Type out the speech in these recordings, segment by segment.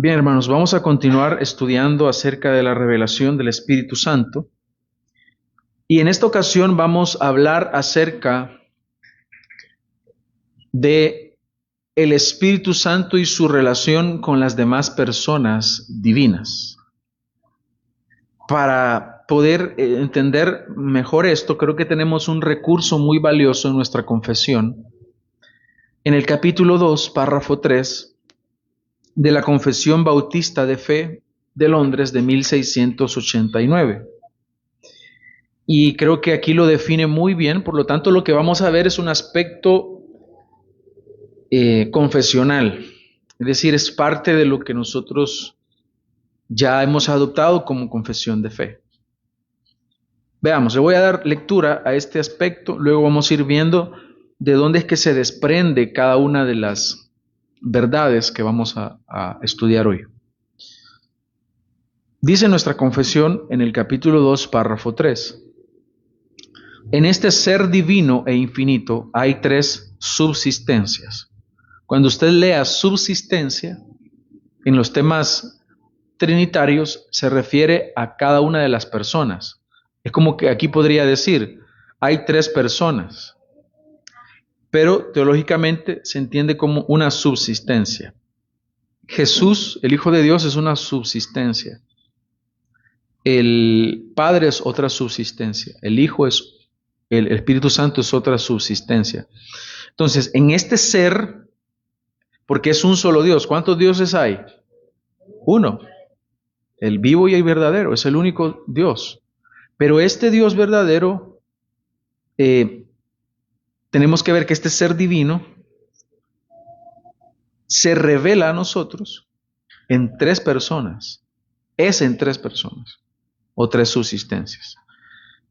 Bien, hermanos, vamos a continuar estudiando acerca de la revelación del Espíritu Santo. Y en esta ocasión vamos a hablar acerca de el Espíritu Santo y su relación con las demás personas divinas. Para poder entender mejor esto, creo que tenemos un recurso muy valioso en nuestra confesión. En el capítulo 2, párrafo 3, de la Confesión Bautista de Fe de Londres de 1689. Y creo que aquí lo define muy bien, por lo tanto lo que vamos a ver es un aspecto confesional, es decir, es parte de lo que nosotros ya hemos adoptado como confesión de fe. Veamos, le voy a dar lectura a este aspecto, luego vamos a ir viendo de dónde es que se desprende cada una de las verdades que vamos a estudiar hoy. Dice nuestra confesión en el capítulo 2, párrafo 3. En este ser divino e infinito hay tres subsistencias. Cuando usted lea subsistencia, en los temas trinitarios se refiere a cada una de las personas. Es como que aquí podría decir, hay tres personas, pero teológicamente se entiende como una subsistencia. Jesús, el Hijo de Dios, es una subsistencia. El Padre es otra subsistencia. El Espíritu Santo es otra subsistencia. Entonces, en este ser, porque es un solo Dios, ¿cuántos dioses hay? Uno, el vivo y el verdadero, es el único Dios. Pero este Dios verdadero, tenemos que ver que este ser divino se revela a nosotros en tres personas, es en tres personas, o tres subsistencias.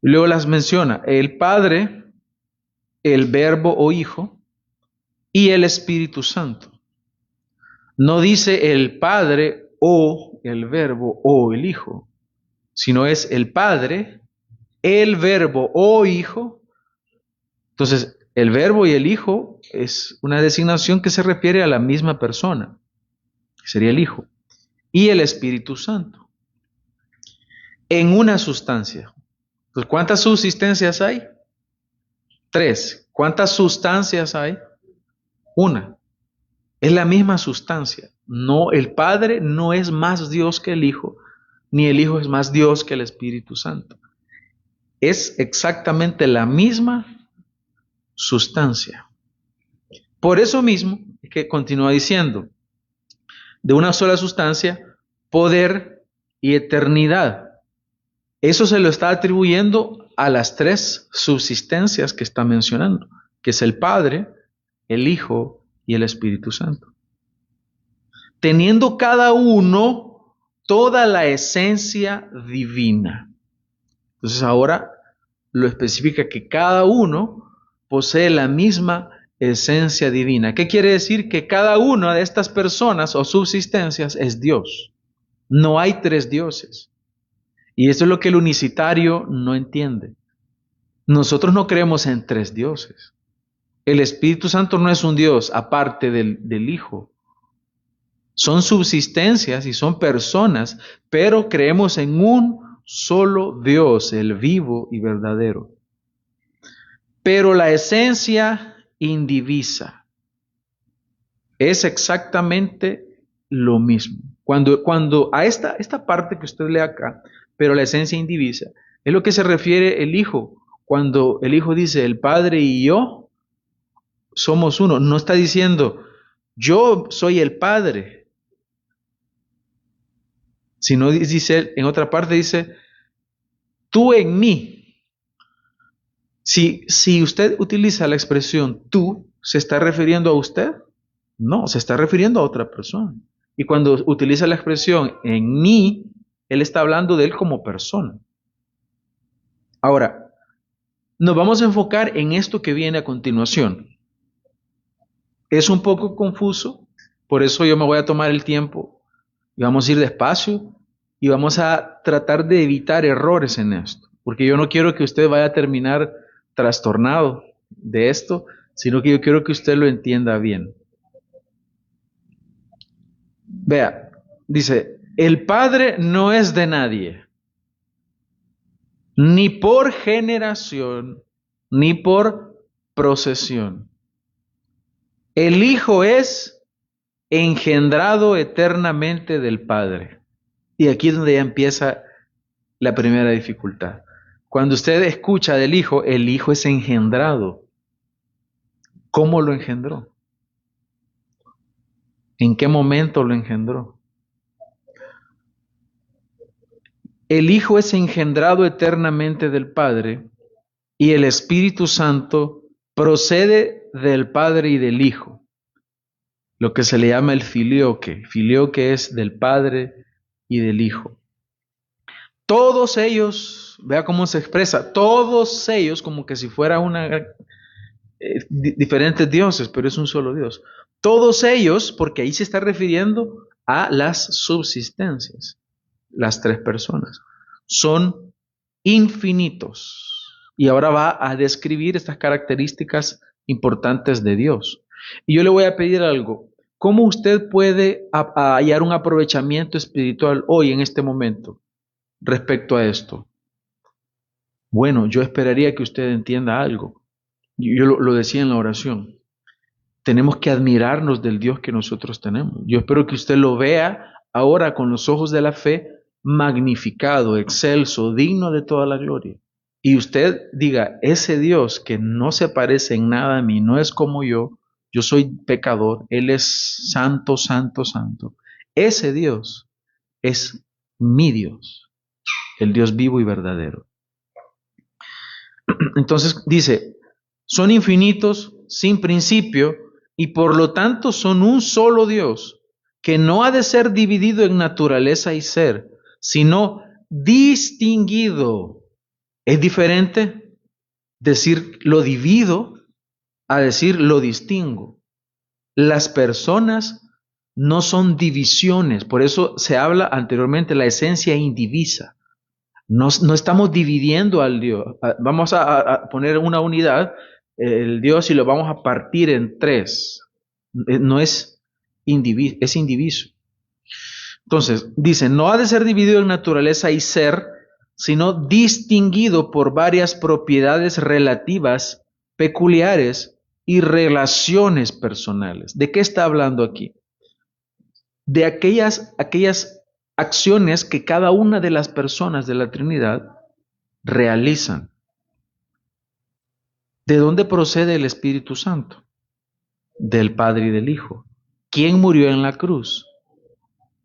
Y luego las menciona el Padre, el Verbo o Hijo, y el Espíritu Santo. No dice el Padre o el Verbo o el Hijo, sino es el Padre, el Verbo o Hijo. Entonces, el Verbo y el Hijo es una designación que se refiere a la misma persona, que sería el Hijo, y el Espíritu Santo, en una sustancia. Entonces, ¿cuántas subsistencias hay? Tres. ¿Cuántas sustancias hay? Una. Es la misma sustancia. No, el Padre no es más Dios que el Hijo, ni el Hijo es más Dios que el Espíritu Santo. Es exactamente la misma sustancia. Por eso mismo es que continúa diciendo, de una sola sustancia, poder y eternidad. Eso se lo está atribuyendo a las tres subsistencias que está mencionando, que es el Padre, el Hijo y el Espíritu Santo. Teniendo cada uno toda la esencia divina. Entonces ahora lo especifica que cada uno posee la misma esencia divina. ¿Qué quiere decir? Que cada una de estas personas o subsistencias es Dios. No hay tres dioses. Y eso es lo que el unicitario no entiende. Nosotros no creemos en tres dioses. El Espíritu Santo no es un Dios aparte del Hijo. Son subsistencias y son personas, pero creemos en un solo Dios, el vivo y verdadero. Pero la esencia indivisa es exactamente lo mismo. Cuando a esta parte que usted lee acá, pero la esencia indivisa, es lo que se refiere el Hijo. Cuando el Hijo dice, el Padre y yo somos uno, no está diciendo, yo soy el Padre, sino dice, en otra parte dice, tú en mí. Si usted utiliza la expresión tú, ¿se está refiriendo a usted? No, se está refiriendo a otra persona. Y cuando utiliza la expresión en mí, él está hablando de él como persona. Ahora, nos vamos a enfocar en esto que viene a continuación. Es un poco confuso, por eso yo me voy a tomar el tiempo y vamos a ir despacio y vamos a tratar de evitar errores en esto, porque yo no quiero que usted vaya a terminar trastornado de esto, sino que yo quiero que usted lo entienda bien. Vea, Dice, el Padre no es de nadie, ni por generación, ni por procesión. El Hijo es engendrado eternamente del Padre. Y aquí es donde ya empieza la primera dificultad. Cuando usted escucha del Hijo, el Hijo es engendrado. ¿Cómo lo engendró? ¿En qué momento lo engendró? El Hijo es engendrado eternamente del Padre y el Espíritu Santo procede del Padre y del Hijo, lo que se le llama el filioque. Filioque es del Padre y del Hijo. Todos ellos, vea cómo se expresa, todos ellos como que si fuera diferentes dioses, pero es un solo Dios. Todos ellos, porque ahí se está refiriendo a las subsistencias, las tres personas, son infinitos. Y ahora va a describir estas características importantes de Dios. Y yo le voy a pedir algo. ¿Cómo usted puede hallar un aprovechamiento espiritual hoy en este momento respecto a esto? Bueno, yo esperaría que usted entienda algo. Yo lo decía en la oración. Tenemos que admirarnos del Dios que nosotros tenemos. Yo espero que usted lo vea ahora con los ojos de la fe, magnificado, excelso, digno de toda la gloria. Y usted diga, ese Dios que no se parece en nada a mí, no es como yo soy pecador, Él es santo, santo, santo. Ese Dios es mi Dios, el Dios vivo y verdadero. Entonces dice, son infinitos, sin principio, y por lo tanto son un solo Dios, que no ha de ser dividido en naturaleza y ser, sino distinguido. Es diferente decir lo divido a decir lo distingo. Las personas no son divisiones, por eso se habla anteriormente la esencia indivisa. No estamos dividiendo al Dios. Vamos a poner una unidad, el Dios, y lo vamos a partir en tres. No es indiviso, es indiviso. Entonces, dice, no ha de ser dividido en naturaleza y ser, sino distinguido por varias propiedades relativas, peculiares y relaciones personales. ¿De qué está hablando aquí? De aquellas acciones que cada una de las personas de la Trinidad realizan. ¿De dónde procede el Espíritu Santo? Del Padre y del Hijo. ¿Quién murió en la cruz?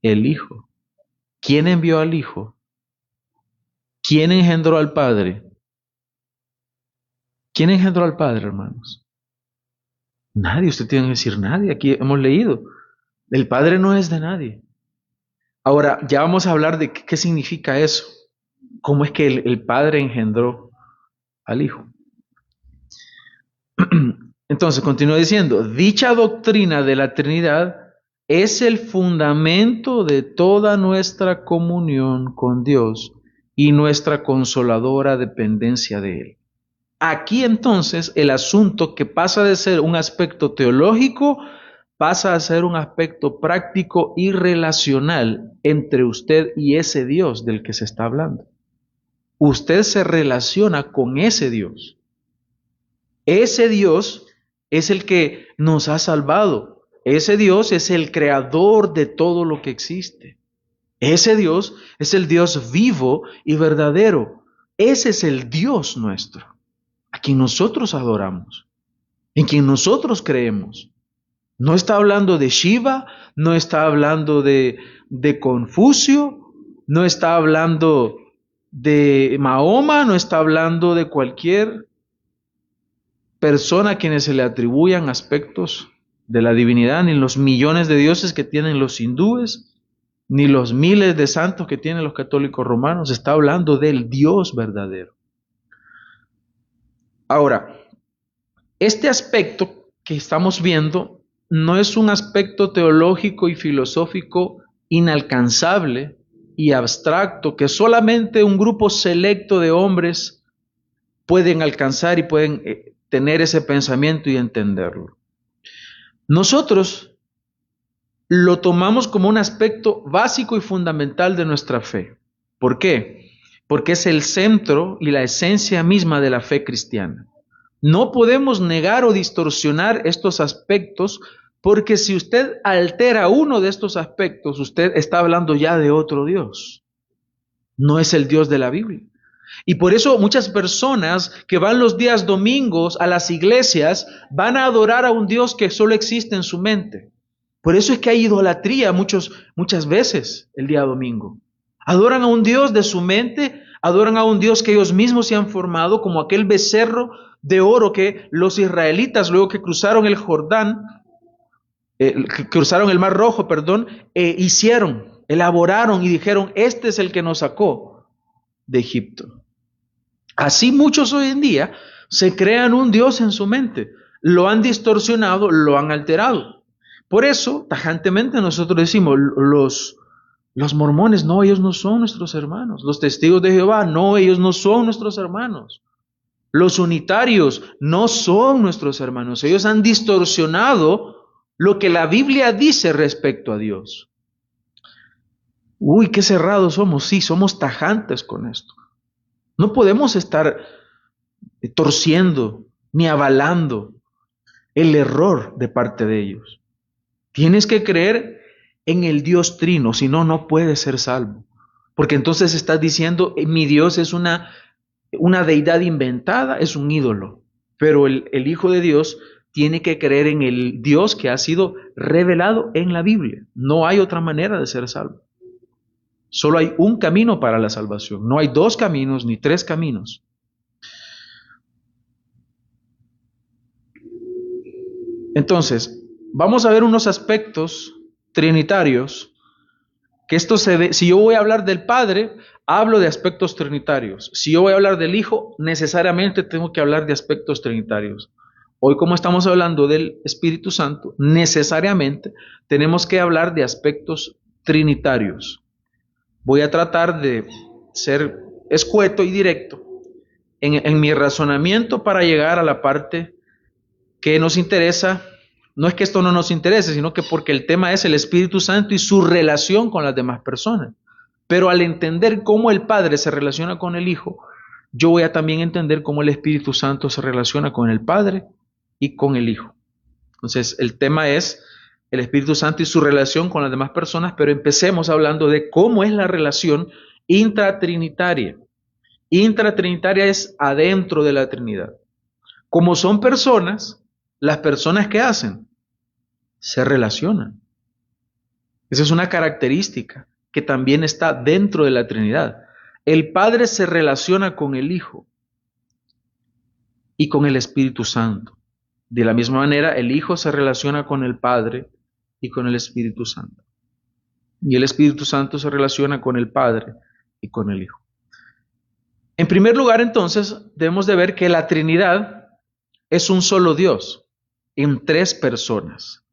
El Hijo. ¿Quién envió al Hijo? ¿Quién engendró al Padre? ¿Quién engendró al Padre, hermanos? Nadie, usted tiene que decir nadie. Aquí hemos leído. El Padre no es de nadie. Ahora, ya vamos a hablar de qué significa eso. ¿Cómo es que el Padre engendró al Hijo? Entonces, continúa diciendo, dicha doctrina de la Trinidad es el fundamento de toda nuestra comunión con Dios y nuestra consoladora dependencia de Él. Aquí entonces el asunto que pasa de ser un aspecto teológico pasa a ser un aspecto práctico y relacional entre usted y ese Dios del que se está hablando. Usted se relaciona con ese Dios. Ese Dios es el que nos ha salvado. Ese Dios es el creador de todo lo que existe. Ese Dios es el Dios vivo y verdadero. Ese es el Dios nuestro, a quien nosotros adoramos, en quien nosotros creemos. No está hablando de Shiva, no está hablando de Confucio, no está hablando de Mahoma, no está hablando de cualquier persona a quienes se le atribuyan aspectos de la divinidad, ni los millones de dioses que tienen los hindúes, ni los miles de santos que tienen los católicos romanos. Está hablando del Dios verdadero. Ahora, este aspecto que estamos viendo no es un aspecto teológico y filosófico inalcanzable y abstracto que solamente un grupo selecto de hombres pueden alcanzar y pueden tener ese pensamiento y entenderlo. Nosotros lo tomamos como un aspecto básico y fundamental de nuestra fe. ¿Por qué? Porque es el centro y la esencia misma de la fe cristiana. No podemos negar o distorsionar estos aspectos, porque si usted altera uno de estos aspectos, usted está hablando ya de otro Dios. No es el Dios de la Biblia. Y por eso muchas personas que van los días domingos a las iglesias van a adorar a un Dios que solo existe en su mente. Por eso es que hay idolatría muchas veces el día domingo. Adoran a un Dios de su mente, adoran a un Dios que ellos mismos se han formado, como aquel becerro de oro que los israelitas, luego que cruzaron el Jordán, que cruzaron el Mar Rojo, perdón, hicieron, elaboraron y dijeron, este es el que nos sacó de Egipto. Así muchos hoy en día se crean un Dios en su mente, lo han distorsionado, lo han alterado. Por eso, tajantemente nosotros decimos, los mormones, no, ellos no son nuestros hermanos. Los testigos de Jehová, no, ellos no son nuestros hermanos. Los unitarios no son nuestros hermanos. Ellos han distorsionado lo que la Biblia dice respecto a Dios. Uy, qué cerrados somos. Sí, somos tajantes con esto. No podemos estar torciendo ni avalando el error de parte de ellos. Tienes que creer en el Dios trino, si no, no puedes ser salvo. Porque entonces estás diciendo, mi Dios es una deidad inventada, es un ídolo. Pero el Hijo de Dios tiene que creer en el Dios que ha sido revelado en la Biblia. No hay otra manera de ser salvo. Solo hay un camino para la salvación. No hay dos caminos ni tres caminos. Entonces, vamos a ver unos aspectos trinitarios, que esto se ve, si yo voy a hablar del Padre, hablo de aspectos trinitarios. Si yo voy a hablar del Hijo, necesariamente tengo que hablar de aspectos trinitarios. Hoy, como estamos hablando del Espíritu Santo, necesariamente tenemos que hablar de aspectos trinitarios. Voy a tratar de ser escueto y directo en mi razonamiento para llegar a la parte que nos interesa. No es que esto no nos interese, sino que porque el tema es el Espíritu Santo y su relación con las demás personas. Pero al entender cómo el Padre se relaciona con el Hijo, yo voy a también entender cómo el Espíritu Santo se relaciona con el Padre y con el Hijo. Entonces, el tema es el Espíritu Santo y su relación con las demás personas, pero empecemos hablando de cómo es la relación intratrinitaria. Intratrinitaria es adentro de la Trinidad. Como son personas, las personas que hacen se relacionan. Esa es una característica que también está dentro de la Trinidad. El Padre se relaciona con el Hijo y con el Espíritu Santo. De la misma manera, el Hijo se relaciona con el Padre y con el Espíritu Santo. Y el Espíritu Santo se relaciona con el Padre y con el Hijo. En primer lugar, entonces, debemos de ver que la Trinidad es un solo Dios en tres personas.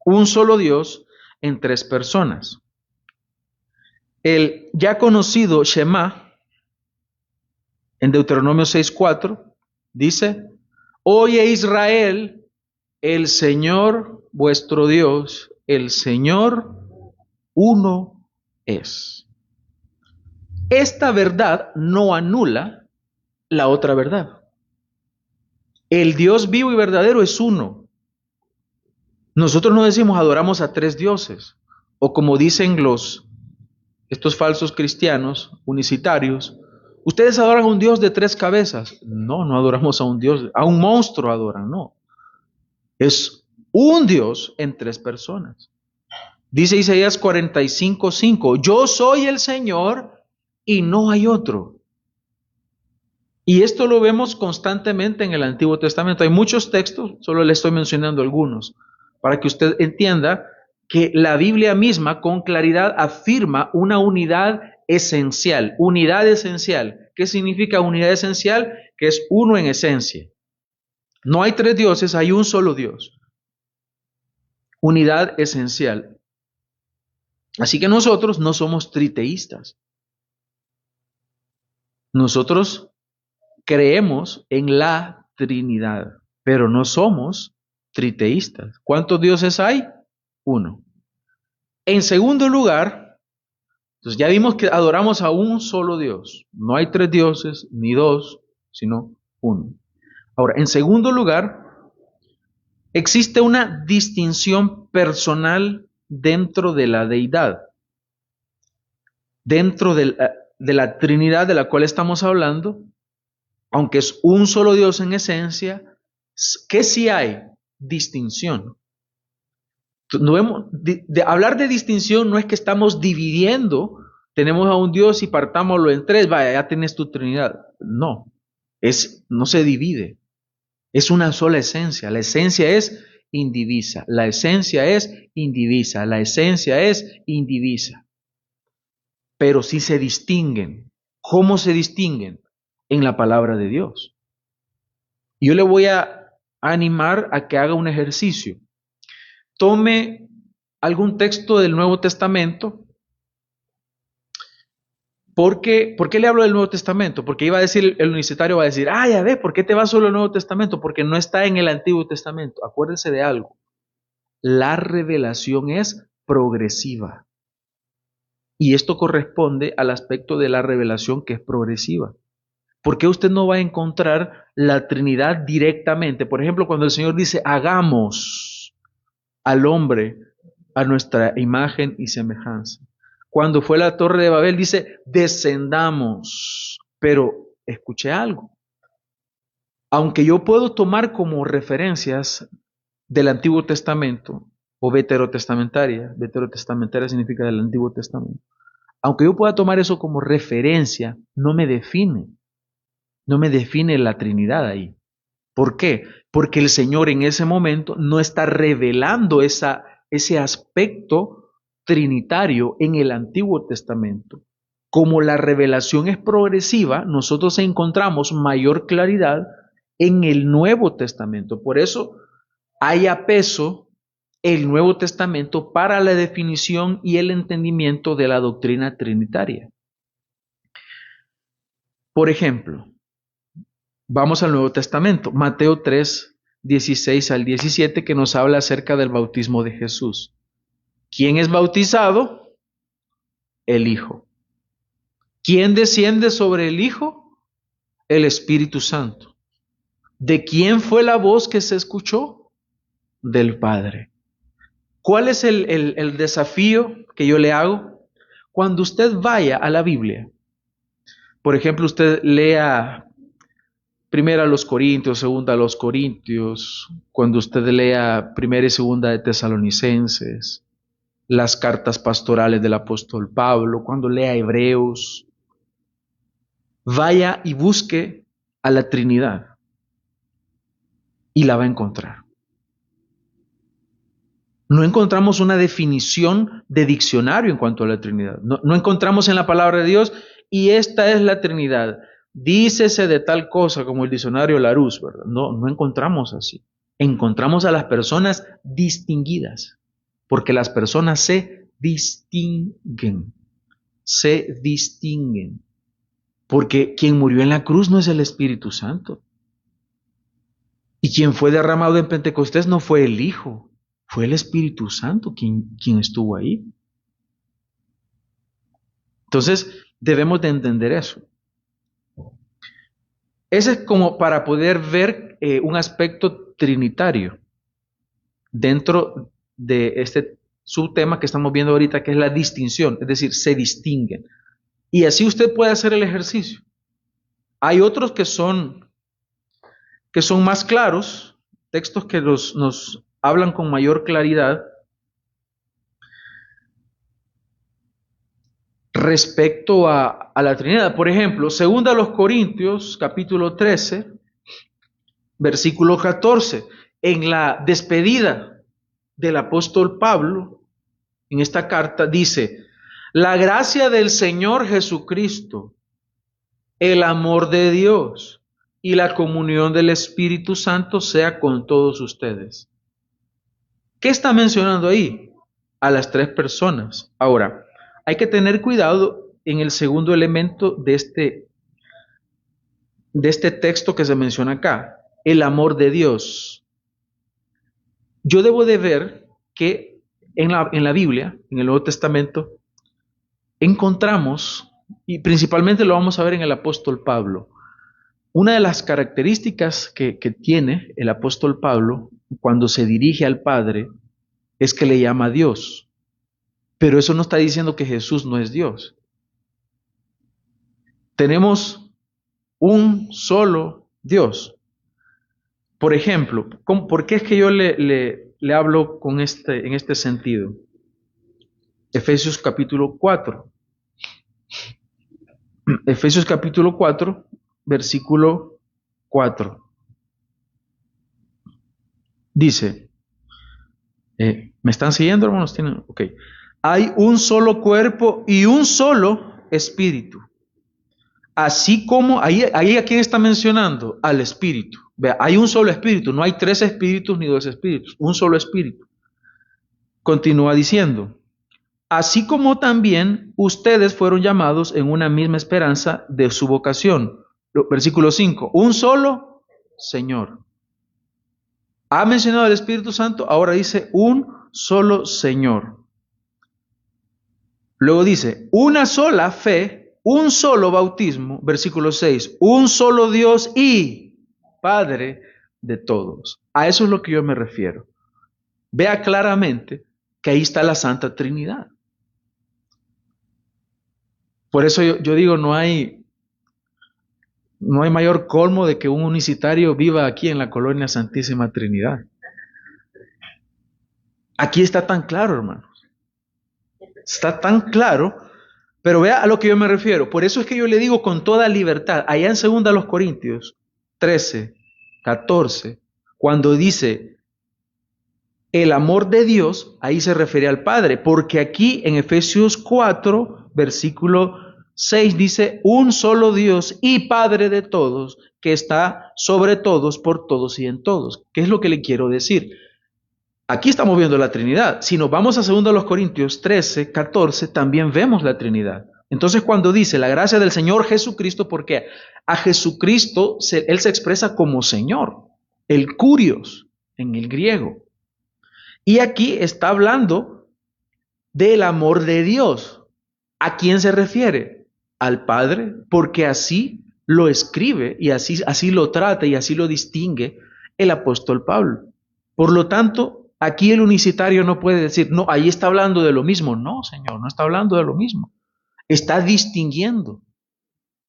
Un solo Dios en tres personas. El ya conocido Shema, en Deuteronomio 6:4, dice, Oye Israel, el Señor vuestro Dios, el Señor uno es. Esta verdad no anula la otra verdad. El Dios vivo y verdadero es uno. Nosotros no decimos adoramos a tres dioses, o como dicen estos falsos cristianos unicitarios, ustedes adoran a un Dios de tres cabezas. No, no adoramos a un Dios, a un monstruo adoran, no. Es un Dios en tres personas. Dice Isaías 45:5, yo soy el Señor y no hay otro. Y esto lo vemos constantemente en el Antiguo Testamento. Hay muchos textos, solo le estoy mencionando algunos, para que usted entienda que la Biblia misma con claridad afirma una unidad esencial. Unidad esencial. ¿Qué significa unidad esencial? Que es uno en esencia. No hay tres dioses, hay un solo Dios. Unidad esencial. Así que nosotros no somos triteístas. Nosotros creemos en la Trinidad, pero no somos triteístas. ¿Cuántos dioses hay? Uno. En segundo lugar, entonces ya vimos que adoramos a un solo Dios. No hay tres dioses, ni dos, sino uno. Ahora, en segundo lugar, existe una distinción personal dentro de la deidad, dentro de la Trinidad de la cual estamos hablando, aunque es un solo Dios en esencia, que sí hay distinción. Hablar de distinción no es que estamos dividiendo, tenemos a un Dios y partámoslo en tres, vaya, ya tienes tu Trinidad. No, no se divide, es una sola esencia. La esencia es indivisa, la esencia es indivisa, la esencia es indivisa. Pero sí se distinguen. ¿Cómo se distinguen? En la palabra de Dios. Yo le voy a animar a que haga un ejercicio. Tome algún texto del Nuevo Testamento. ¿Por qué le hablo del Nuevo Testamento? Porque iba a decir, el unicitario va a decir, ya ves, ¿por qué te vas solo al Nuevo Testamento? Porque no está en el Antiguo Testamento. Acuérdense de algo. La revelación es progresiva. Y esto corresponde al aspecto de la revelación que es progresiva. ¿Por qué usted no va a encontrar la Trinidad directamente? Por ejemplo, cuando el Señor dice, hagamos al hombre a nuestra imagen y semejanza. Cuando fue la Torre de Babel, dice, descendamos. Pero escuché algo. Aunque yo puedo tomar como referencias del Antiguo Testamento, o veterotestamentaria significa del Antiguo Testamento, aunque yo pueda tomar eso como referencia, no me define la Trinidad ahí. ¿Por qué? Porque el Señor en ese momento no está revelando ese aspecto trinitario en el Antiguo Testamento. Como la revelación es progresiva, nosotros encontramos mayor claridad en el Nuevo Testamento. Por eso hay a peso el Nuevo Testamento para la definición y el entendimiento de la doctrina trinitaria. Por ejemplo, vamos al Nuevo Testamento, Mateo 3, 16 al 17, que nos habla acerca del bautismo de Jesús. ¿Quién es bautizado? El Hijo. ¿Quién desciende sobre el Hijo? El Espíritu Santo. ¿De quién fue la voz que se escuchó? Del Padre. ¿Cuál es el desafío que yo le hago? Cuando usted vaya a la Biblia, por ejemplo, usted lea Primera a los Corintios, Segunda a los Corintios, cuando usted lea Primera y Segunda de Tesalonicenses, las cartas pastorales del apóstol Pablo, cuando lea Hebreos, vaya y busque a la Trinidad y la va a encontrar. No encontramos una definición de diccionario en cuanto a la Trinidad. No encontramos en la palabra de Dios, y esta es la Trinidad. Dícese de tal cosa como el diccionario Larousse, ¿verdad? No encontramos así. Encontramos a las personas distinguidas, porque las personas se distinguen. Se distinguen. Porque quien murió en la cruz no es el Espíritu Santo. Y quien fue derramado en Pentecostés no fue el Hijo. Fue el Espíritu Santo quien estuvo ahí. Entonces, debemos de entender eso. Ese es como para poder ver un aspecto trinitario dentro de este subtema que estamos viendo ahorita, que es la distinción, es decir, se distinguen. Y así usted puede hacer el ejercicio. Hay otros que son más claros, textos que nos hablan con mayor claridad respecto a la Trinidad. Por ejemplo, 2 Corintios, capítulo 13, versículo 14. En la despedida del apóstol Pablo, en esta carta, dice, la gracia del Señor Jesucristo, el amor de Dios y la comunión del Espíritu Santo sea con todos ustedes. ¿Qué está mencionando ahí? A las tres personas. Ahora, hay que tener cuidado en el segundo elemento de este texto que se menciona acá, el amor de Dios. Yo debo de ver que en la Biblia, en el Nuevo Testamento, encontramos, y principalmente lo vamos a ver en el apóstol Pablo, una de las características que tiene el apóstol Pablo cuando se dirige al Padre es que le llama Dios. Pero eso no está diciendo que Jesús no es Dios. Tenemos un solo Dios. Por ejemplo, ¿por qué es que yo le hablo en este sentido? Efesios capítulo 4. Efesios capítulo 4, versículo 4. Dice, ¿me están siguiendo, hermanos? ¿Tienen? Ok. Hay un solo cuerpo y un solo espíritu. Así como, ahí ¿a quién está mencionando? Al espíritu. Vea, hay un solo espíritu, no hay tres espíritus ni dos espíritus, un solo espíritu. Continúa diciendo, así como también ustedes fueron llamados en una misma esperanza de su vocación. Versículo 5, un solo Señor. Ha mencionado el Espíritu Santo, ahora dice un solo Señor. Luego dice, una sola fe, un solo bautismo, versículo 6, un solo Dios y Padre de todos. A eso es lo que yo me refiero. Vea claramente que ahí está la Santa Trinidad. Por eso yo digo, no hay mayor colmo de que un unicitario viva aquí en la colonia Santísima Trinidad. Aquí está tan claro, hermanos. Está tan claro, pero vea a lo que yo me refiero. Por eso es que yo le digo con toda libertad, allá en 2 Corintios 13, 14, cuando dice el amor de Dios, ahí se refiere al Padre, porque aquí en Efesios 4, versículo 6 dice, un solo Dios y Padre de todos, que está sobre todos, por todos y en todos. ¿Qué es lo que le quiero decir? Aquí estamos viendo la Trinidad. Si nos vamos a 2 Corintios 13, 14, también vemos la Trinidad. Entonces cuando dice la gracia del Señor Jesucristo, porque a Jesucristo Él se expresa como Señor, el Kurios en el griego. Y aquí está hablando del amor de Dios. ¿A quién se refiere? Al Padre, porque así lo escribe y así lo trata y así lo distingue el apóstol Pablo. Por lo tanto, aquí el unicitario no puede decir, no, ahí está hablando de lo mismo. No, Señor, no está hablando de lo mismo. Está distinguiendo.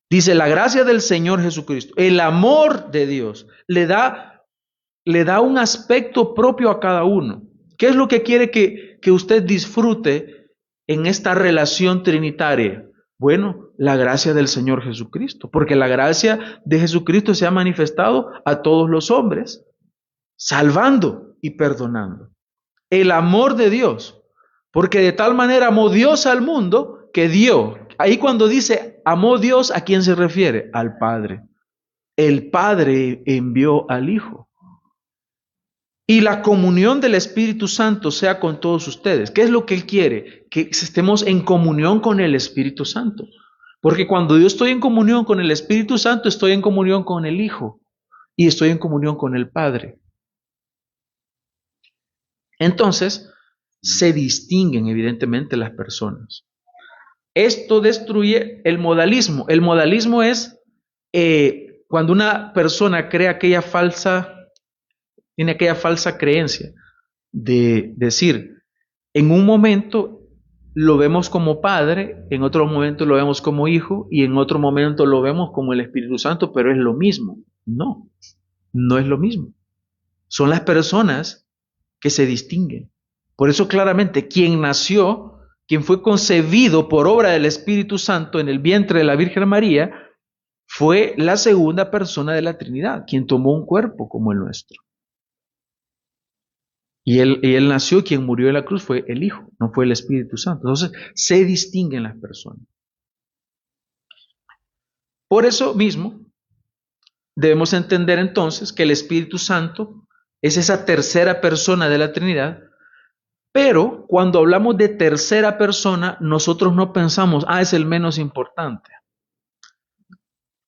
Dice, la gracia del Señor Jesucristo, el amor de Dios, le da un aspecto propio a cada uno. ¿Qué es lo que quiere que usted disfrute en esta relación trinitaria? Bueno, la gracia del Señor Jesucristo, porque la gracia de Jesucristo se ha manifestado a todos los hombres, salvando y perdonando. El amor de Dios, porque de tal manera amó Dios al mundo que dio. Ahí cuando dice amó Dios, ¿a quién se refiere? Al Padre. El Padre envió al Hijo. Y la comunión del Espíritu Santo sea con todos ustedes. ¿Qué es lo que Él quiere? Que estemos en comunión con el Espíritu Santo. Porque cuando yo estoy en comunión con el Espíritu Santo, estoy en comunión con el Hijo y estoy en comunión con el Padre. Entonces, se distinguen evidentemente las personas. Esto destruye el modalismo. El modalismo es cuando una persona tiene aquella falsa creencia de decir, en un momento lo vemos como Padre, en otro momento lo vemos como Hijo y en otro momento lo vemos como el Espíritu Santo, pero es lo mismo. No, no es lo mismo. Son las personas que se distinguen. Por eso claramente quien nació, quien fue concebido por obra del Espíritu Santo en el vientre de la Virgen María, fue la segunda persona de la Trinidad, quien tomó un cuerpo como el nuestro. Y él nació y quien murió en la cruz fue el Hijo, no fue el Espíritu Santo. Entonces, se distinguen las personas. Por eso mismo, debemos entender entonces que el Espíritu Santo es esa tercera persona de la Trinidad, pero cuando hablamos de tercera persona, nosotros no pensamos, es el menos importante.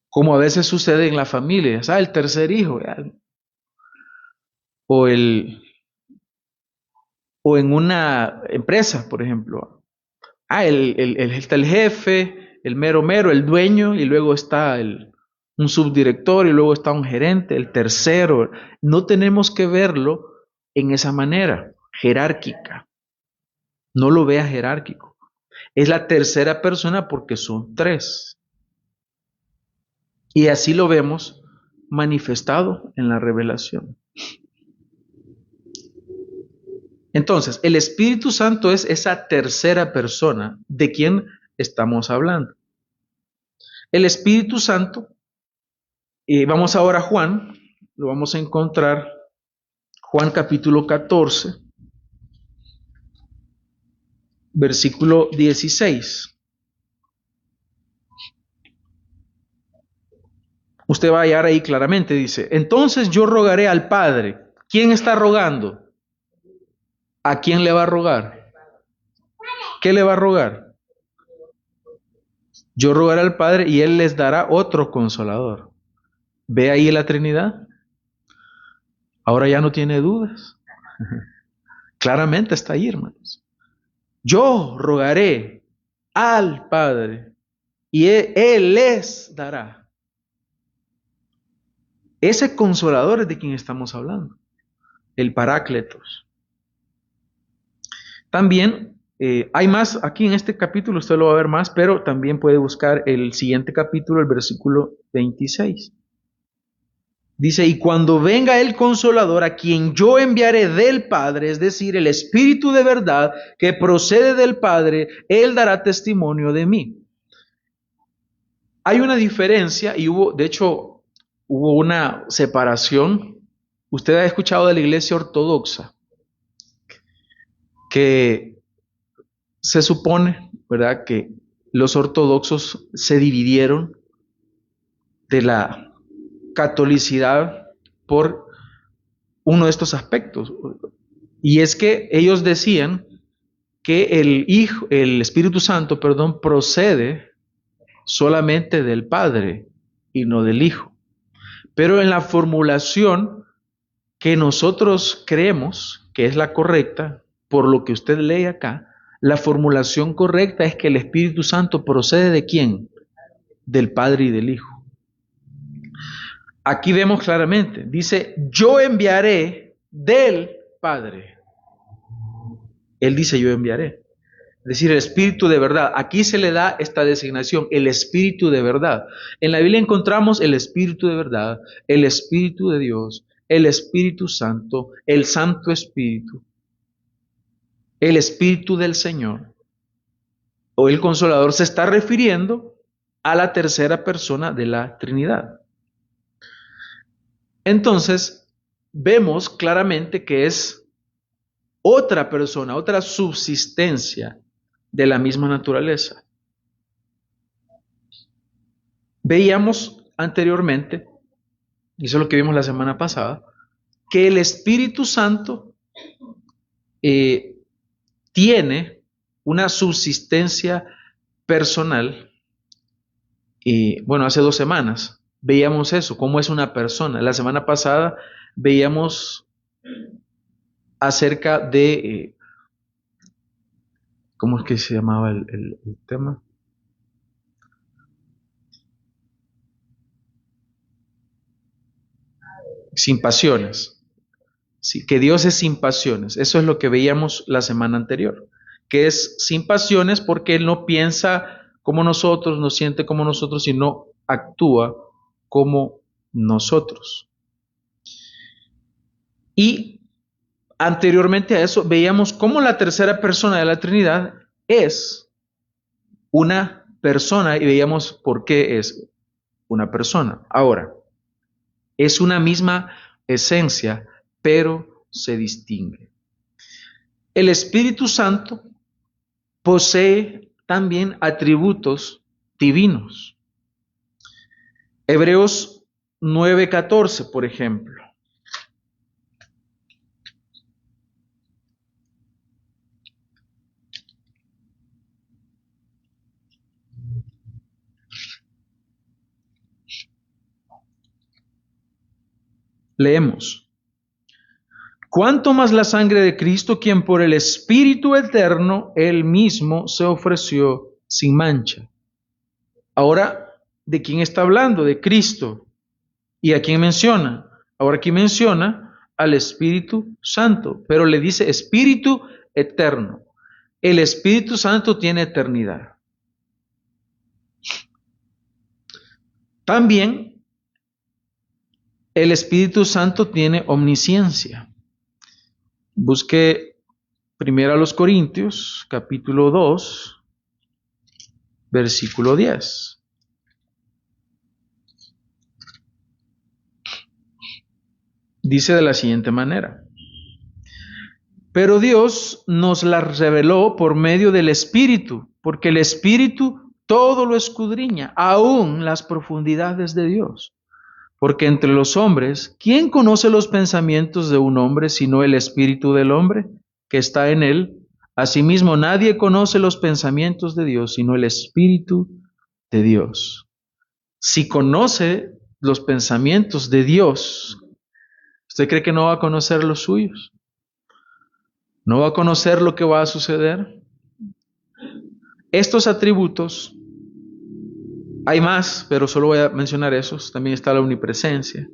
Como a veces sucede en la familia, el tercer hijo, o el o en una empresa, por ejemplo. Está el jefe, el mero mero, el dueño, y luego está un subdirector, y luego está un gerente, el tercero. No tenemos que verlo en esa manera, jerárquica. No lo vea jerárquico. Es la tercera persona porque son tres. Y así lo vemos manifestado en la revelación. Entonces, el Espíritu Santo es esa tercera persona de quien estamos hablando. El Espíritu Santo, vamos ahora a Juan, lo vamos a encontrar, Juan capítulo 14, versículo 16. Usted va a hallar ahí claramente, dice, entonces yo rogaré al Padre. ¿Quién está rogando? ¿A quién le va a rogar? ¿Qué le va a rogar? Yo rogaré al Padre y Él les dará otro consolador. ¿Ve ahí la Trinidad? Ahora ya no tiene dudas. Claramente está ahí, hermanos. Yo rogaré al Padre y Él les dará. Ese consolador es de quien estamos hablando, el Parácletos. También hay más aquí en este capítulo, usted lo va a ver más, pero también puede buscar el siguiente capítulo, el versículo 26. Dice, y cuando venga el Consolador, a quien yo enviaré del Padre, es decir, el Espíritu de verdad que procede del Padre, Él dará testimonio de mí. Hay una diferencia y de hecho, hubo una separación. Usted ha escuchado de la Iglesia Ortodoxa, que se supone, ¿verdad?, que los ortodoxos se dividieron de la catolicidad por uno de estos aspectos. Y es que ellos decían que el Espíritu Santo, perdón, procede solamente del Padre y no del Hijo. Pero en la formulación que nosotros creemos que es la correcta, por lo que usted lee acá, la formulación correcta es que el Espíritu Santo procede ¿de quién? Del Padre y del Hijo. Aquí vemos claramente, dice, yo enviaré del Padre. Él dice, yo enviaré. Es decir, el Espíritu de verdad. Aquí se le da esta designación, el Espíritu de verdad. En la Biblia encontramos el Espíritu de verdad, el Espíritu de Dios, el Espíritu Santo, el Santo Espíritu, el Espíritu del Señor o el Consolador. Se está refiriendo a la tercera persona de la Trinidad. Entonces, vemos claramente que es otra persona, otra subsistencia de la misma naturaleza. Veíamos anteriormente, y eso es lo que vimos la semana pasada, que el Espíritu Santo tiene una subsistencia personal. Y bueno, hace 2 semanas veíamos eso, cómo es una persona. La semana pasada veíamos acerca de, ¿cómo es que se llamaba el tema? Sin pasiones. Sí, que Dios es sin pasiones. Eso es lo que veíamos la semana anterior. Que es sin pasiones porque Él no piensa como nosotros, no siente como nosotros, sino actúa como nosotros. Y anteriormente a eso veíamos cómo la tercera persona de la Trinidad es una persona y veíamos por qué es una persona. Ahora, es una misma esencia, pero se distingue. El Espíritu Santo posee también atributos divinos. Hebreos 9:14, por ejemplo. Leemos. cuánto más la sangre de Cristo, quien por el Espíritu eterno, Él mismo se ofreció sin mancha. Ahora, ¿de quién está hablando? De Cristo. ¿Y a quién menciona? Ahora aquí menciona al Espíritu Santo, pero le dice Espíritu eterno. El Espíritu Santo tiene eternidad. También el Espíritu Santo tiene omnisciencia. Busque primero a los Corintios, capítulo 2, versículo 10. Dice de la siguiente manera: pero Dios nos la reveló por medio del Espíritu, porque el Espíritu todo lo escudriña, aún las profundidades de Dios. Porque entre los hombres, ¿quién conoce los pensamientos de un hombre sino el Espíritu del hombre que está en él? Asimismo, nadie conoce los pensamientos de Dios sino el Espíritu de Dios. Si conoce los pensamientos de Dios, ¿usted cree que no va a conocer los suyos? ¿No va a conocer lo que va a suceder? Estos atributos, hay más, pero solo voy a mencionar esos. También está la omnipresencia.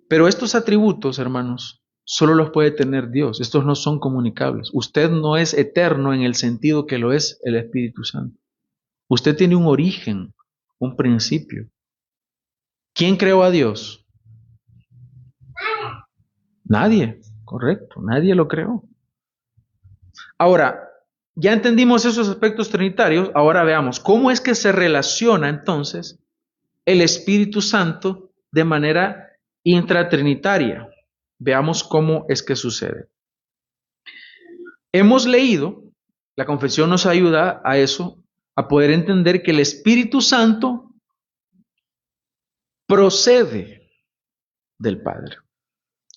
Pero estos atributos, hermanos, solo los puede tener Dios. Estos no son comunicables. Usted no es eterno en el sentido que lo es el Espíritu Santo. Usted tiene un origen, un principio. ¿Quién creó a Dios? Nadie, correcto, nadie lo creó. Ahora, ya entendimos esos aspectos trinitarios, ahora veamos cómo es que se relaciona entonces el Espíritu Santo de manera intratrinitaria. Veamos cómo es que sucede. Hemos leído, la confesión nos ayuda a eso, a poder entender que el Espíritu Santo procede del Padre.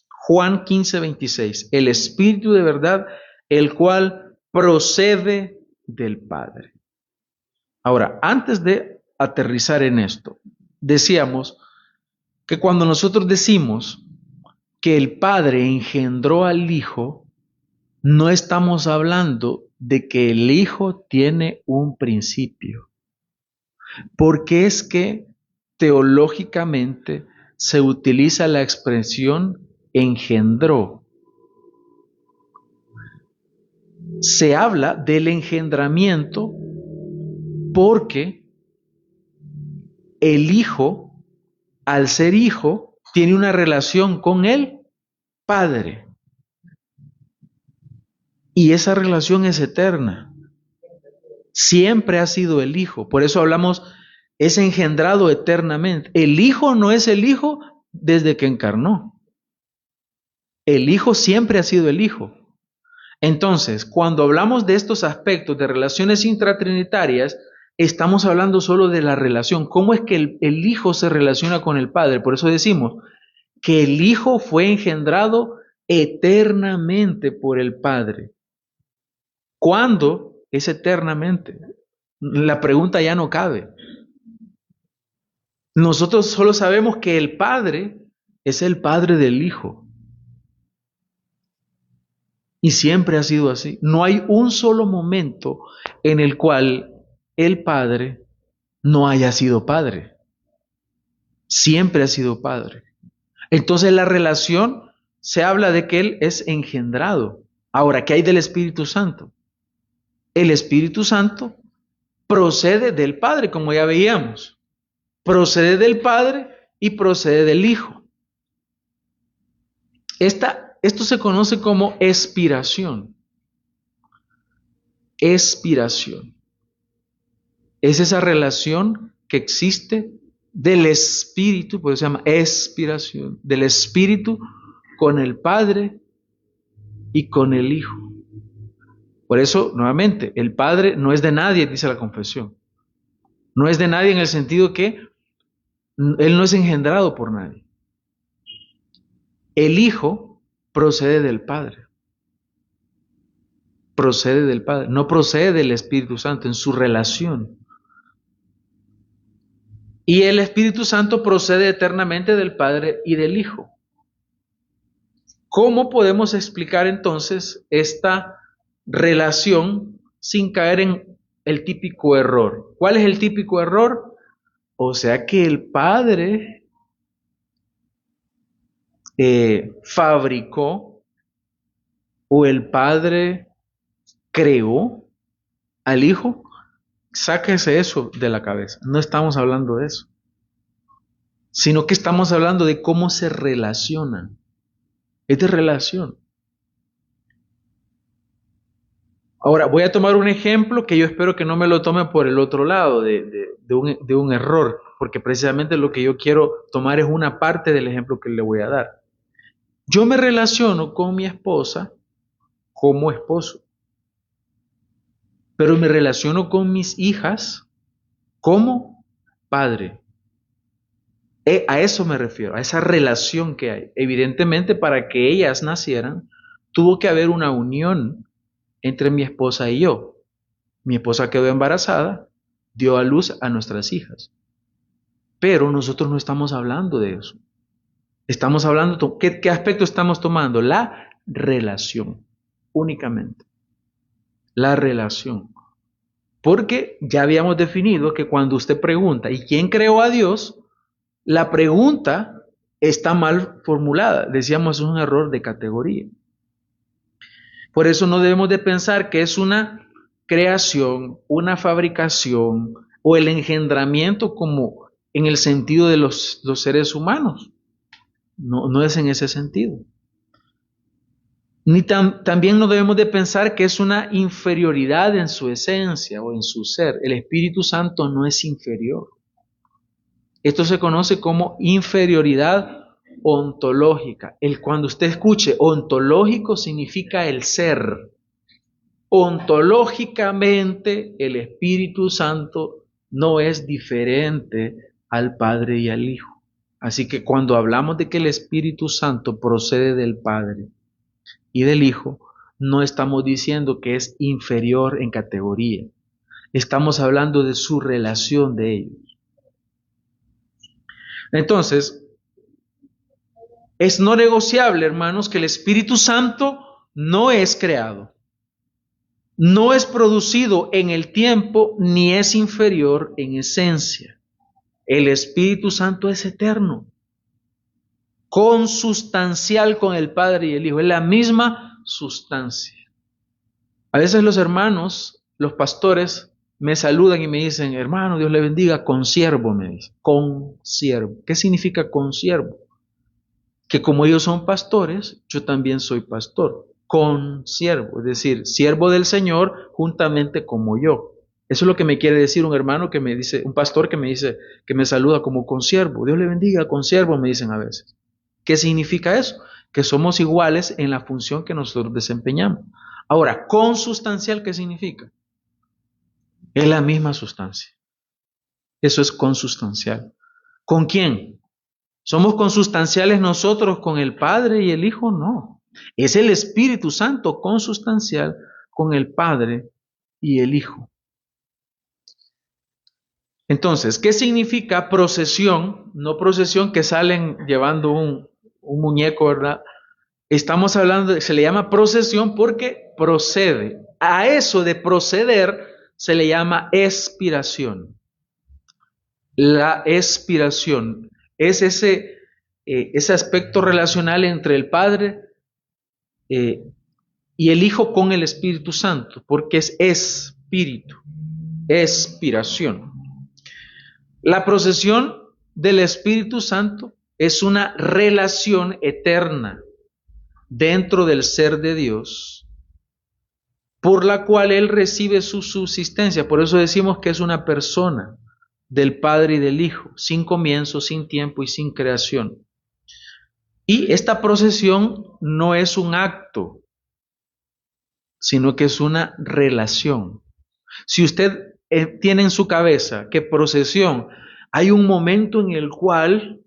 Juan 15:26, el Espíritu de verdad, el cual procede del Padre. Ahora, antes de aterrizar en esto, decíamos que cuando nosotros decimos que el Padre engendró al Hijo, no estamos hablando de que el Hijo tiene un principio, porque es que teológicamente se utiliza la expresión engendró. Se habla del engendramiento porque el Hijo, al ser Hijo, tiene una relación con el Padre. Y esa relación es eterna. Siempre ha sido el Hijo. Por eso hablamos, es engendrado eternamente. El Hijo no es el Hijo desde que encarnó. El Hijo siempre ha sido el Hijo. Entonces, cuando hablamos de estos aspectos de relaciones intratrinitarias, estamos hablando solo de la relación. ¿Cómo es que el Hijo se relaciona con el Padre? Por eso decimos que el Hijo fue engendrado eternamente por el Padre. ¿Cuándo es eternamente? La pregunta ya no cabe. Nosotros solo sabemos que el Padre es el Padre del Hijo. Y siempre ha sido así. No hay un solo momento en el cual el Padre no haya sido Padre. Siempre ha sido Padre. Entonces la relación se habla de que Él es engendrado. Ahora, ¿qué hay del Espíritu Santo? El Espíritu Santo procede del Padre, como ya veíamos. Procede del Padre y procede del Hijo. Esto se conoce como expiración. Expiración. Es esa relación que existe del Espíritu, por eso se llama expiración, del Espíritu con el Padre y con el Hijo. Por eso, nuevamente, el Padre no es de nadie, dice la confesión. No es de nadie en el sentido que Él no es engendrado por nadie. El Hijo procede del Padre. Procede del Padre, no procede del Espíritu Santo en su relación. Y el Espíritu Santo procede eternamente del Padre y del Hijo. ¿Cómo podemos explicar entonces esta relación sin caer en el típico error? ¿Cuál es el típico error? O sea que el Padre fabricó o el Padre creó al Hijo. Sáquese eso de la cabeza. No estamos hablando de eso, sino que estamos hablando de cómo se relacionan. Es de relación. Ahora, voy a tomar un ejemplo que yo espero que no me lo tome por el otro lado de un error, porque precisamente lo que yo quiero tomar es una parte del ejemplo que le voy a dar. Yo me relaciono con mi esposa como esposo, pero me relaciono con mis hijas como padre. A eso me refiero, a esa relación que hay. Evidentemente, para que ellas nacieran, tuvo que haber una unión entre mi esposa y yo. Mi esposa quedó embarazada, dio a luz a nuestras hijas. Pero nosotros no estamos hablando de eso. Estamos hablando, ¿qué aspecto estamos tomando? La relación, únicamente. La relación. Porque ya habíamos definido que cuando usted pregunta, ¿y quién creó a Dios? La pregunta está mal formulada. Decíamos, es un error de categoría. Por eso no debemos de pensar que es una creación, una fabricación o el engendramiento como en el sentido de los seres humanos. No, no es en ese sentido. También no debemos de pensar que es una inferioridad en su esencia o en su ser. El Espíritu Santo no es inferior. Esto se conoce como inferioridad ontológica. Cuando usted escuche ontológico significa el ser. Ontológicamente el Espíritu Santo no es diferente al Padre y al Hijo. Así que cuando hablamos de que el Espíritu Santo procede del Padre y del Hijo, no estamos diciendo que es inferior en categoría. Estamos hablando de su relación de ellos. Entonces, es no negociable, hermanos, que el Espíritu Santo no es creado, no es producido en el tiempo, ni es inferior en esencia. El Espíritu Santo es eterno, consustancial con el Padre y el Hijo, es la misma sustancia. A veces los hermanos, los pastores, me saludan y me dicen, hermano, Dios le bendiga, consiervo, me dicen, consiervo. ¿Qué significa consiervo? Que como ellos son pastores, yo también soy pastor, consiervo, es decir, siervo del Señor juntamente como yo. Eso es lo que me quiere decir un hermano que me dice, un pastor que me dice, que me saluda como consiervo. Dios le bendiga, consiervo, me dicen a veces. ¿Qué significa eso? Que somos iguales en la función que nosotros desempeñamos. Ahora, consustancial, ¿qué significa? Es la misma sustancia. Eso es consustancial. ¿Con quién? ¿Somos consustanciales nosotros con el Padre y el Hijo? No. Es el Espíritu Santo consustancial con el Padre y el Hijo. Entonces, ¿qué significa procesión? No procesión que salen llevando un muñeco, ¿verdad? Estamos hablando, se le llama procesión porque procede. A eso de proceder se le llama expiración. La expiración es ese aspecto relacional entre el Padre y el Hijo con el Espíritu Santo, porque es espíritu, expiración. La procesión del Espíritu Santo es una relación eterna dentro del ser de Dios, por la cual Él recibe su subsistencia. Por eso decimos que es una persona del Padre y del Hijo, sin comienzo, sin tiempo y sin creación. Y esta procesión no es un acto, sino que es una relación. Si usted tiene en su cabeza que procesión, hay un momento en el cual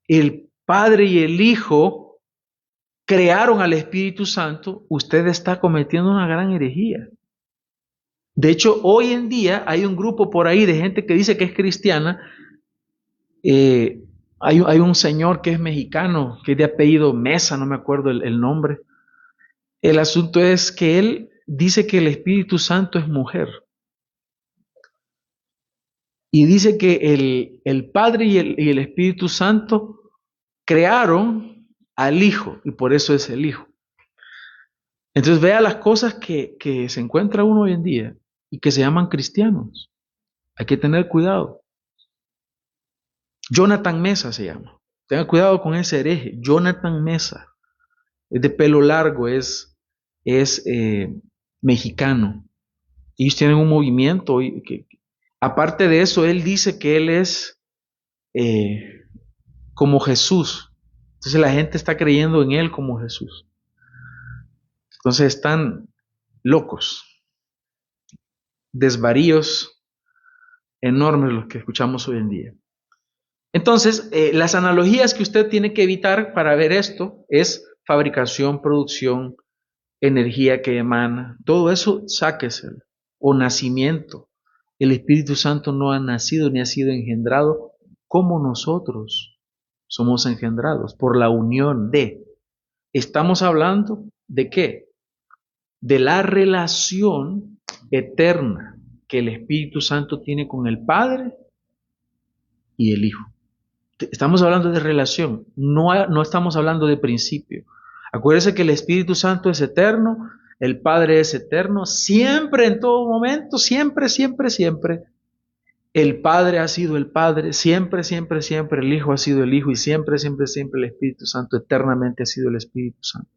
el Padre y el Hijo crearon al Espíritu Santo, usted está cometiendo una gran herejía. De hecho, hoy en día hay un grupo por ahí de gente que dice que es cristiana, Hay un señor que es mexicano, que es de apellido Mesa, no me acuerdo el nombre. El asunto es que él dice que el Espíritu Santo es mujer. Y dice que el Padre y el Espíritu Santo crearon al Hijo, y por eso es el Hijo. Entonces vea las cosas que se encuentra uno hoy en día y que se llaman cristianos. Hay que tener cuidado. Jonathan Mesa se llama. Tenga cuidado con ese hereje. Jonathan Mesa. Es de pelo largo, es mexicano. Ellos tienen un movimiento. Aparte de eso, él dice que él es como Jesús. Entonces la gente está creyendo en él como Jesús. Entonces están locos, desvaríos enormes los que escuchamos hoy en día. Entonces, las analogías que usted tiene que evitar para ver esto es fabricación, producción, energía que emana, todo eso sáqueselo. O nacimiento. El Espíritu Santo no ha nacido ni ha sido engendrado como nosotros somos engendrados por la unión de. Estamos hablando de qué? De la relación eterna que el Espíritu Santo tiene con el Padre y el Hijo. Estamos hablando de relación, no estamos hablando de principio. Acuérdese que el Espíritu Santo es eterno, el Padre es eterno, siempre, en todo momento, siempre, siempre, siempre. El Padre ha sido el Padre, siempre, siempre, siempre el Hijo ha sido el Hijo y siempre, siempre, siempre el Espíritu Santo eternamente ha sido el Espíritu Santo.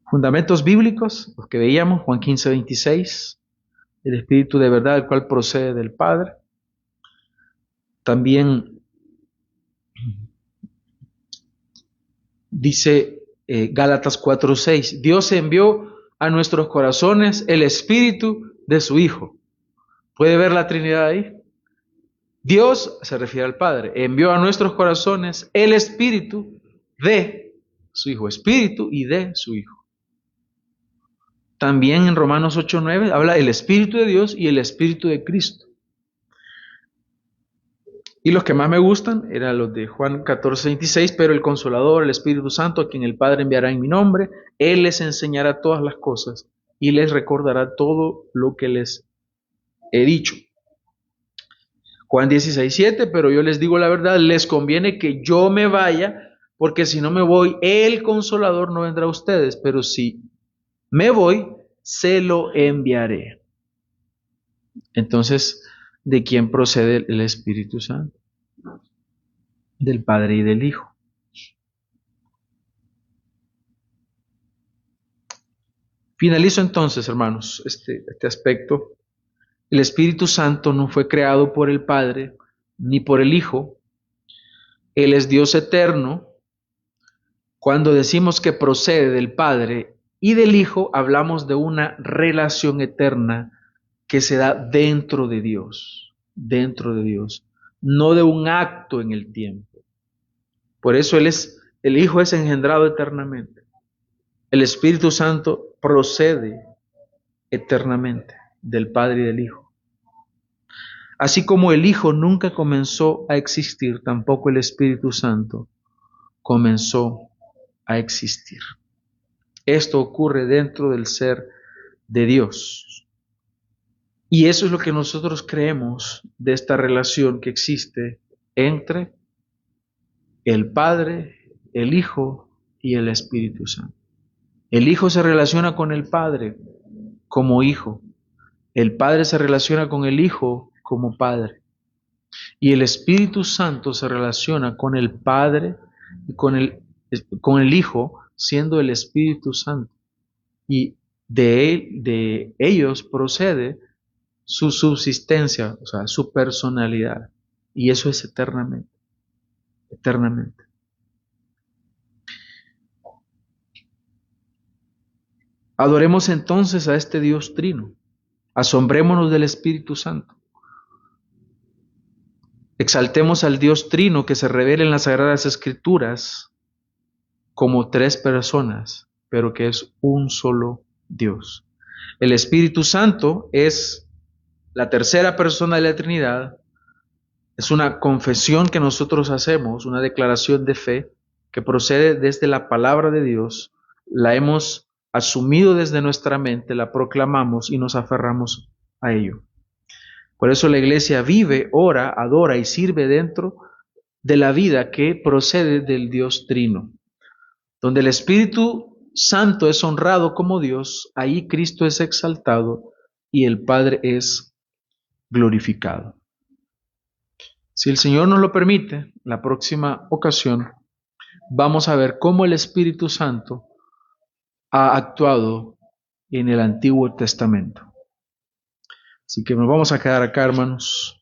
Fundamentos bíblicos, los que veíamos, Juan 15, 26, el Espíritu de verdad, el cual procede del Padre. También dice Gálatas 4:6, Dios envió a nuestros corazones el Espíritu de su Hijo. ¿Puede ver la Trinidad ahí? Dios, se refiere al Padre, envió a nuestros corazones el Espíritu de su Hijo, Espíritu y de su Hijo. También en Romanos 8:9 habla el Espíritu de Dios y el Espíritu de Cristo. Y los que más me gustan eran los de Juan 14:26, pero el Consolador, el Espíritu Santo, a quien el Padre enviará en mi nombre, Él les enseñará todas las cosas y les recordará todo lo que les he dicho. Juan 16:7, pero yo les digo la verdad, les conviene que yo me vaya, porque si no me voy, el Consolador no vendrá a ustedes, pero si me voy, se lo enviaré. Entonces, ¿de quién procede el Espíritu Santo? Del Padre y del Hijo. Finalizo entonces, hermanos, este aspecto. El Espíritu Santo no fue creado por el Padre ni por el Hijo. Él es Dios eterno. Cuando decimos que procede del Padre y del Hijo, hablamos de una relación eterna que se da dentro de Dios, no de un acto en el tiempo. Por eso el Hijo es engendrado eternamente. El Espíritu Santo procede eternamente del Padre y del Hijo. Así como el Hijo nunca comenzó a existir, tampoco el Espíritu Santo comenzó a existir. Esto ocurre dentro del ser de Dios. Y eso es lo que nosotros creemos de esta relación que existe entre el Padre, el Hijo y el Espíritu Santo. El Hijo se relaciona con el Padre como Hijo. El Padre se relaciona con el Hijo como Padre. Y el Espíritu Santo se relaciona con el Padre y con el Hijo, siendo el Espíritu Santo. Y de ellos procede su subsistencia, o sea, su personalidad. Y eso es eternamente. Eternamente. Adoremos entonces a este Dios trino. Asombrémonos del Espíritu Santo. Exaltemos al Dios trino que se revela en las Sagradas Escrituras como tres personas, pero que es un solo Dios. El Espíritu Santo es la tercera persona de la Trinidad. Es una confesión que nosotros hacemos, una declaración de fe que procede desde la palabra de Dios. La hemos asumido desde nuestra mente, la proclamamos y nos aferramos a ello. Por eso la iglesia vive, ora, adora y sirve dentro de la vida que procede del Dios Trino. Donde el Espíritu Santo es honrado como Dios, ahí Cristo es exaltado y el Padre es glorificado. Si el Señor nos lo permite, la próxima ocasión vamos a ver cómo el Espíritu Santo ha actuado en el Antiguo Testamento. Así que nos vamos a quedar acá, hermanos.